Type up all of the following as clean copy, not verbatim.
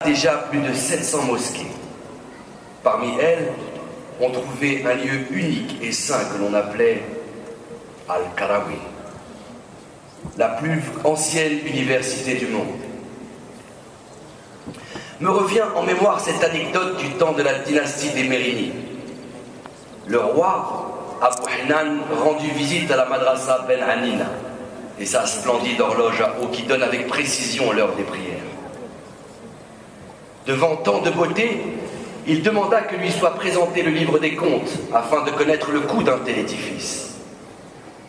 déjà plus de 700 mosquées. Parmi elles, on trouvait un lieu unique et saint que l'on appelait Al-Qarawiyyin, la plus ancienne université du monde. Me revient en mémoire cette anecdote du temps de la dynastie des Mérinides. Le roi Abu Hanan rendu visite à la madrasa Ben Hanina et sa splendide horloge à eau qui donne avec précision l'heure des prières. Devant tant de beauté, il demanda que lui soit présenté le livre des comptes afin de connaître le coût d'un tel édifice.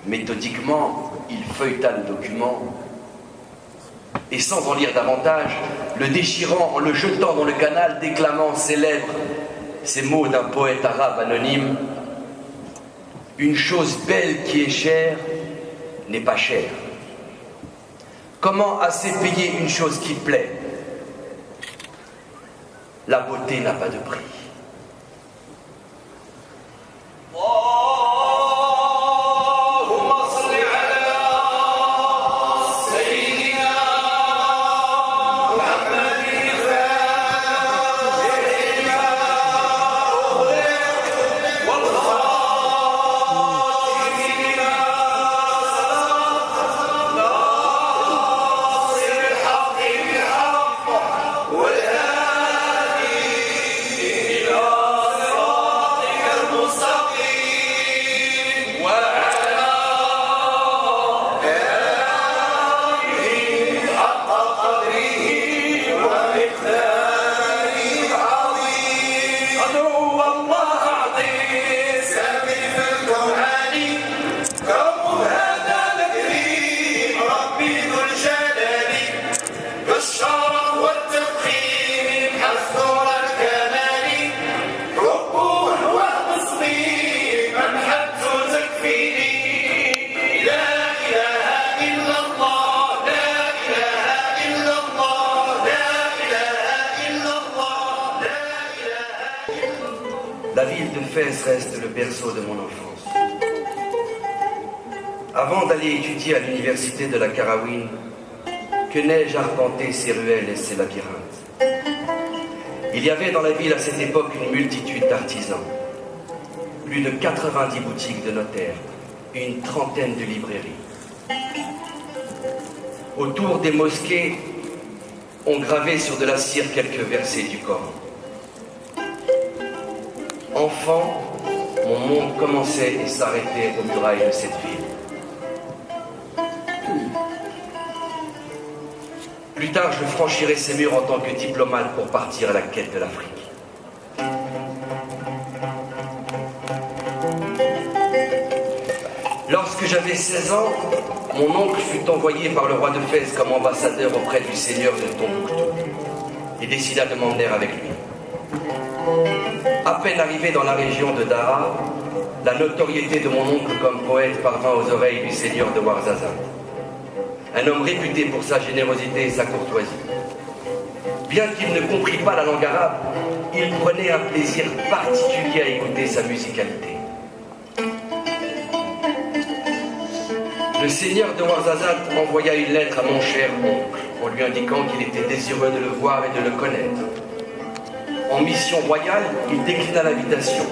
Méthodiquement, il feuilleta le document et sans en lire davantage, le déchirant en le jetant dans le canal, déclamant ses lèvres ces mots d'un poète arabe anonyme: une chose belle qui est chère n'est pas chère. Comment assez payer une chose qui plaît? La beauté n'a pas de prix. La ville de Fès reste le berceau de mon enfance. Avant d'aller étudier à l'université de la Qarawiyyin, que n'ai-je arpenté ses ruelles et ses labyrinthes. Il y avait dans la ville à cette époque une multitude d'artisans, plus de 90 boutiques de notaires et une trentaine de librairies. Autour des mosquées, on gravait sur de la cire quelques versets du Coran. Enfant, mon monde commençait et s'arrêtait aux murailles de cette ville. Plus tard, je franchirai ces murs en tant que diplomate pour partir à la quête de l'Afrique. Lorsque j'avais 16 ans, mon oncle fut envoyé par le roi de Fès comme ambassadeur auprès du seigneur de Tombouctou et décida de m'emmener avec lui. À peine arrivé dans la région de Dara, la notoriété de mon oncle comme poète parvint aux oreilles du seigneur de Ouarzazate, un homme réputé pour sa générosité et sa courtoisie. Bien qu'il ne comprît pas la langue arabe, il prenait un plaisir particulier à écouter sa musicalité. Le seigneur de Ouarzazate envoya une lettre à mon cher oncle en lui indiquant qu'il était désireux de le voir et de le connaître. En mission royale, il déclina l'invitation.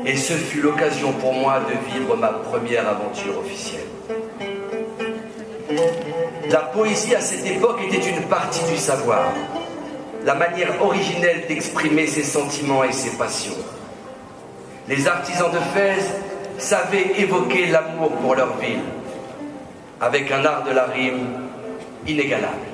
Et ce fut l'occasion pour moi de vivre ma première aventure officielle. La poésie à cette époque était une partie du savoir, la manière originelle d'exprimer ses sentiments et ses passions. Les artisans de Fès savaient évoquer l'amour pour leur ville, avec un art de la rime inégalable.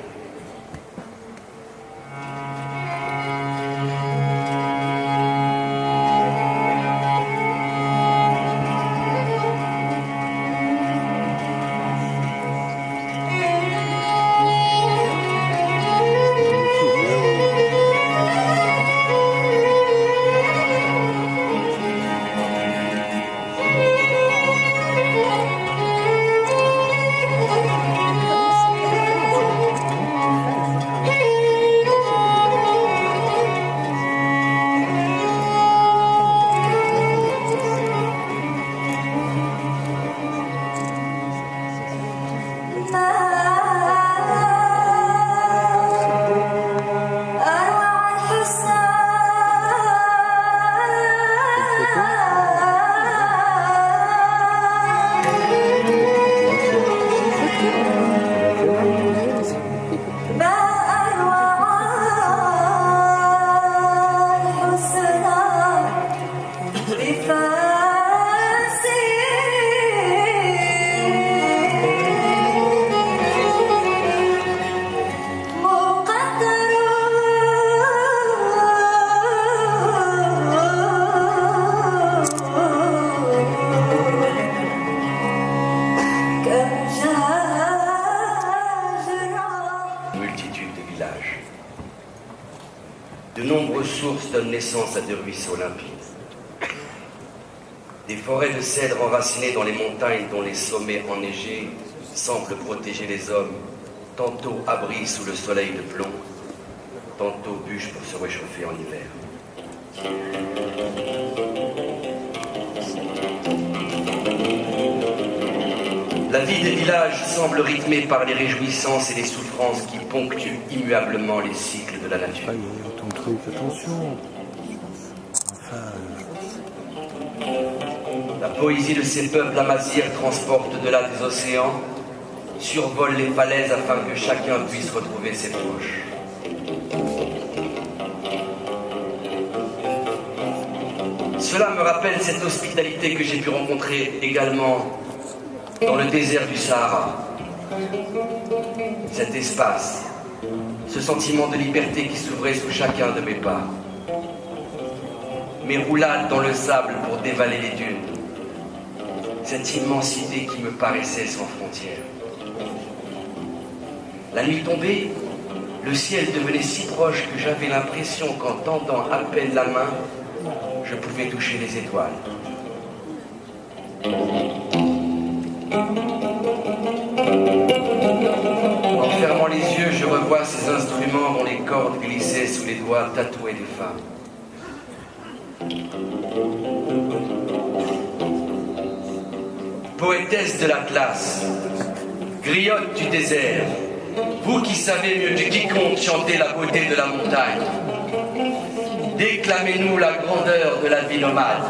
nombreuses sources donnent naissance à des ruisseaux limpides. Des forêts de cèdres enracinées dans les montagnes dont les sommets enneigés semblent protéger les hommes, tantôt abris sous le soleil de plomb, tantôt bûches pour se réchauffer en hiver. La vie des villages semble rythmée par les réjouissances et les souffrances qui ponctuent immuablement les cycles de la nature. Ton truc, attention. La poésie de ces peuples amazirs transporte au-delà des océans, survole les falaises afin que chacun puisse retrouver ses proches. Cela me rappelle cette hospitalité que j'ai pu rencontrer également dans le désert du Sahara. Cet espace, ce sentiment de liberté qui s'ouvrait sous chacun de mes pas. Mes roulades dans le sable pour dévaler les dunes. Cette immensité qui me paraissait sans frontières. La nuit tombée, le ciel devenait si proche que j'avais l'impression qu'en tendant à peine la main, je pouvais toucher les étoiles. En fermant les yeux, je revois ces instruments dont les cordes glissaient sous les doigts tatoués des femmes. Poétesse de l'Atlas, griotte du désert, vous qui savez mieux que quiconque chanter la beauté de la montagne, déclamez-nous la grandeur de la vie nomade.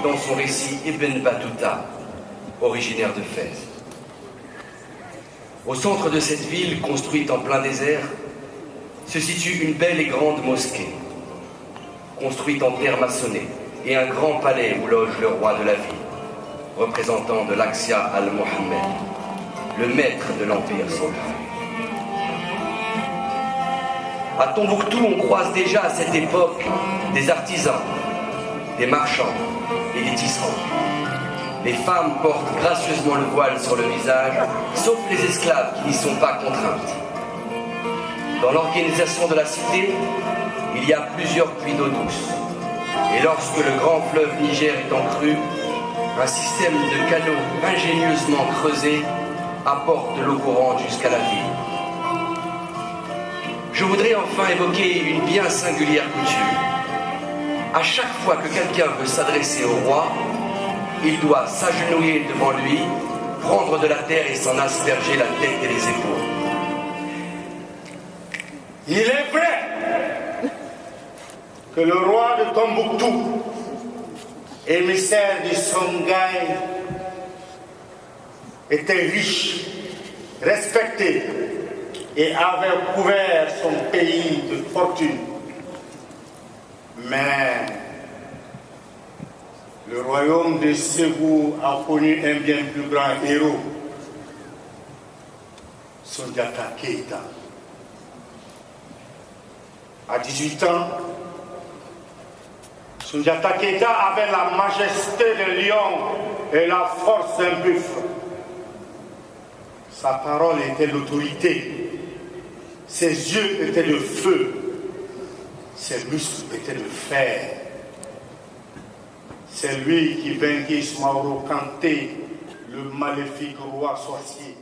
Dans son récit Ibn Battuta, originaire de Fès. Au centre de cette ville, construite en plein désert, se situe une belle et grande mosquée, construite en terre maçonnée, et un grand palais où loge le roi de la ville, représentant de l'Aqsia al-Mohammed, le maître de l'Empire central. À Tombouctou, on croise déjà à cette époque des artisans, des marchands et des tisserands. Les femmes portent gracieusement le voile sur le visage, sauf les esclaves qui n'y sont pas contraintes. Dans l'organisation de la cité, il y a plusieurs puits d'eau douce. Et lorsque le grand fleuve Niger est en crue, un système de canaux ingénieusement creusés apporte de l'eau courante jusqu'à la ville. Je voudrais enfin évoquer une bien singulière coutume. À chaque fois que quelqu'un veut s'adresser au roi, il doit s'agenouiller devant lui, prendre de la terre et s'en asperger la tête et les épaules. Il est vrai que le roi de Tombouctou, émissaire du Songhai, était riche, respecté et avait couvert son pays de fortune. Mais le royaume de Ségou a connu un bien plus grand héros, Soundiata Keïta. À 18 ans, Soundiata Keïta avait la majesté d'un lion et la force d'un buffle. Sa parole était l'autorité, ses yeux étaient de feu, ses muscles étaient de fer. C'est lui qui vainquit Ismaoro Kanté, le maléfique roi sorcier.